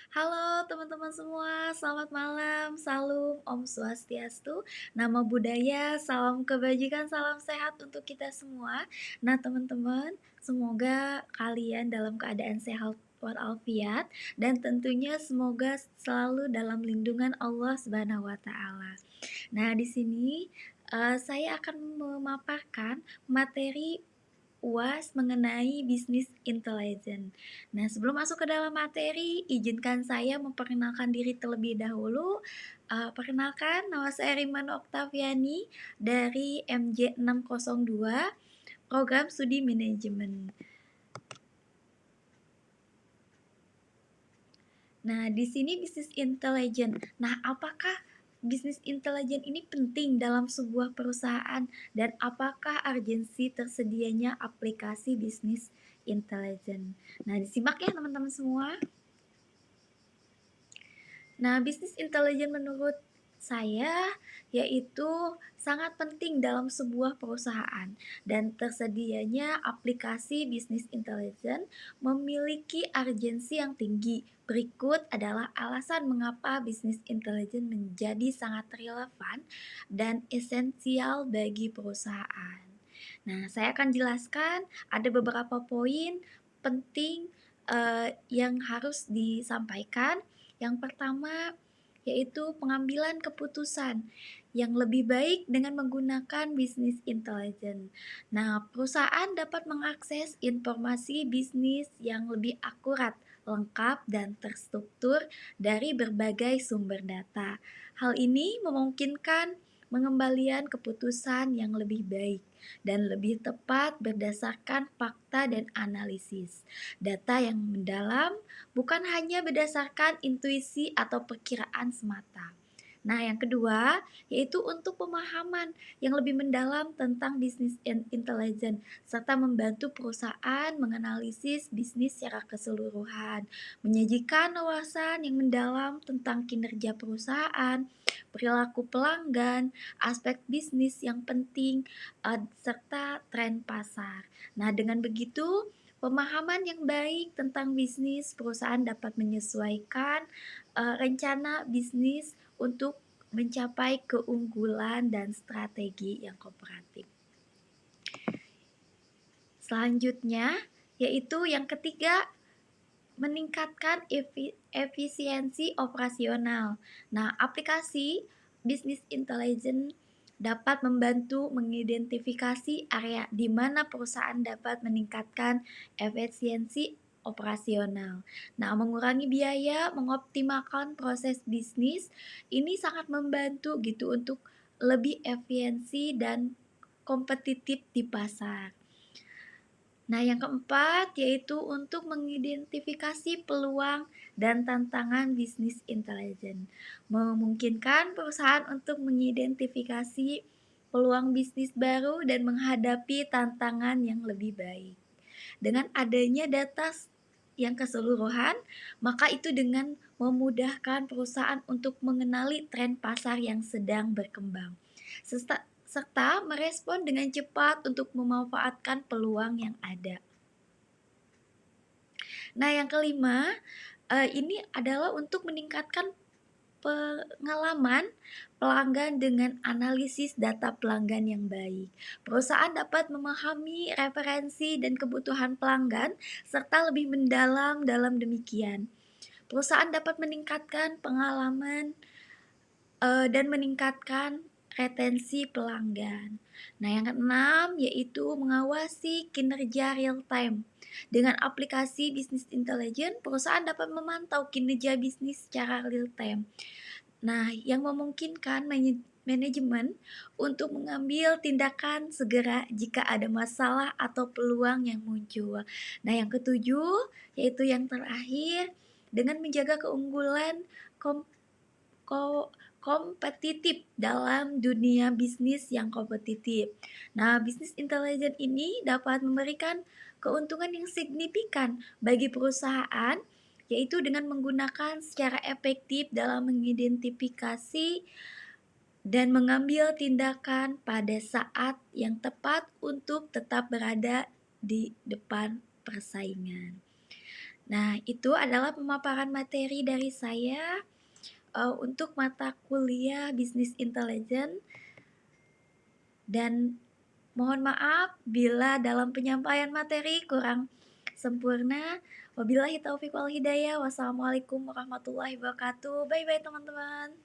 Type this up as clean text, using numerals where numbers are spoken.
Halo teman-teman semua, selamat malam, salam Om Swastiastu, nama budaya, salam kebajikan, salam sehat untuk kita semua. Nah teman-teman, semoga kalian dalam keadaan sehat walafiat dan tentunya semoga selalu dalam lindungan Allah Subhanahu wa taala. Nah, di sini saya akan memaparkan materi UAS mengenai bisnis intelijen. Nah, sebelum masuk ke dalam materi, izinkan saya memperkenalkan diri terlebih dahulu. Perkenalkan, nama saya Rimana Oktaviani dari MJ 602, Program Studi Manajemen. Nah, di sini bisnis intelijen. Nah, apakah bisnis intelijen ini penting dalam sebuah perusahaan dan apakah urgensi tersedianya aplikasi bisnis intelijen? Nah, disimak ya teman-teman semua. Nah, bisnis intelijen menurut saya yaitu sangat penting dalam sebuah perusahaan dan tersedianya aplikasi bisnis intelijen memiliki urgensi yang tinggi. Berikut adalah alasan mengapa bisnis intelijen menjadi sangat relevan dan esensial bagi perusahaan. Nah, saya akan jelaskan ada beberapa poin penting yang harus disampaikan. Yang pertama yaitu pengambilan keputusan yang lebih baik dengan menggunakan bisnis intelijen. Nah, perusahaan dapat mengakses informasi bisnis yang lebih akurat, lengkap, dan terstruktur dari berbagai sumber data. Hal ini memungkinkan pengembalian keputusan yang lebih baik dan lebih tepat berdasarkan fakta dan analisis. Data yang mendalam bukan hanya berdasarkan intuisi atau perkiraan semata. Nah, yang kedua yaitu untuk pemahaman yang lebih mendalam tentang bisnis intelijen serta membantu perusahaan menganalisis bisnis secara keseluruhan, menyajikan wawasan yang mendalam tentang kinerja perusahaan, perilaku pelanggan, aspek bisnis yang penting, serta tren pasar. Nah, dengan begitu pemahaman yang baik tentang bisnis perusahaan dapat menyesuaikan rencana bisnis untuk mencapai keunggulan dan strategi yang kooperatif. Selanjutnya, yaitu yang ketiga, meningkatkan efisiensi operasional. Nah, aplikasi bisnis intelijen dapat membantu mengidentifikasi area di mana perusahaan dapat meningkatkan efisiensi operasional. Nah, mengurangi biaya, mengoptimalkan proses bisnis, ini sangat membantu gitu untuk lebih efisiensi dan kompetitif di pasar. Nah, yang keempat yaitu untuk mengidentifikasi peluang dan tantangan bisnis intelijen. Memungkinkan perusahaan untuk mengidentifikasi peluang bisnis baru dan menghadapi tantangan yang lebih baik. Dengan adanya data yang keseluruhan, maka itu dengan memudahkan perusahaan untuk mengenali tren pasar yang sedang berkembang. Serta merespon dengan cepat untuk memanfaatkan peluang yang ada. Nah, yang kelima, ini adalah untuk meningkatkan pengalaman pelanggan dengan analisis data pelanggan yang baik. Perusahaan dapat memahami referensi dan kebutuhan pelanggan serta lebih mendalam dalam demikian. Perusahaan dapat meningkatkan pengalaman dan meningkatkan retensi pelanggan. Nah, yang keenam yaitu mengawasi kinerja real time. Dengan aplikasi bisnis intelijen, perusahaan dapat memantau kinerja bisnis secara real time. Nah, yang memungkinkan manajemen untuk mengambil tindakan segera jika ada masalah atau peluang yang muncul. Nah, yang ketujuh yaitu yang terakhir dengan menjaga keunggulan kom kompetitif dalam dunia bisnis yang kompetitif. Nah, bisnis intelijen ini dapat memberikan keuntungan yang signifikan bagi perusahaan, yaitu dengan menggunakan secara efektif dalam mengidentifikasi dan mengambil tindakan pada saat yang tepat untuk tetap berada di depan persaingan. Nah, itu adalah pemaparan materi dari saya, untuk mata kuliah Business Intelligence dan mohon maaf bila dalam penyampaian materi kurang sempurna. Wabillahi taufiq wal hidayah. Wassalamualaikum warahmatullahi wabarakatuh. Bye bye teman-teman.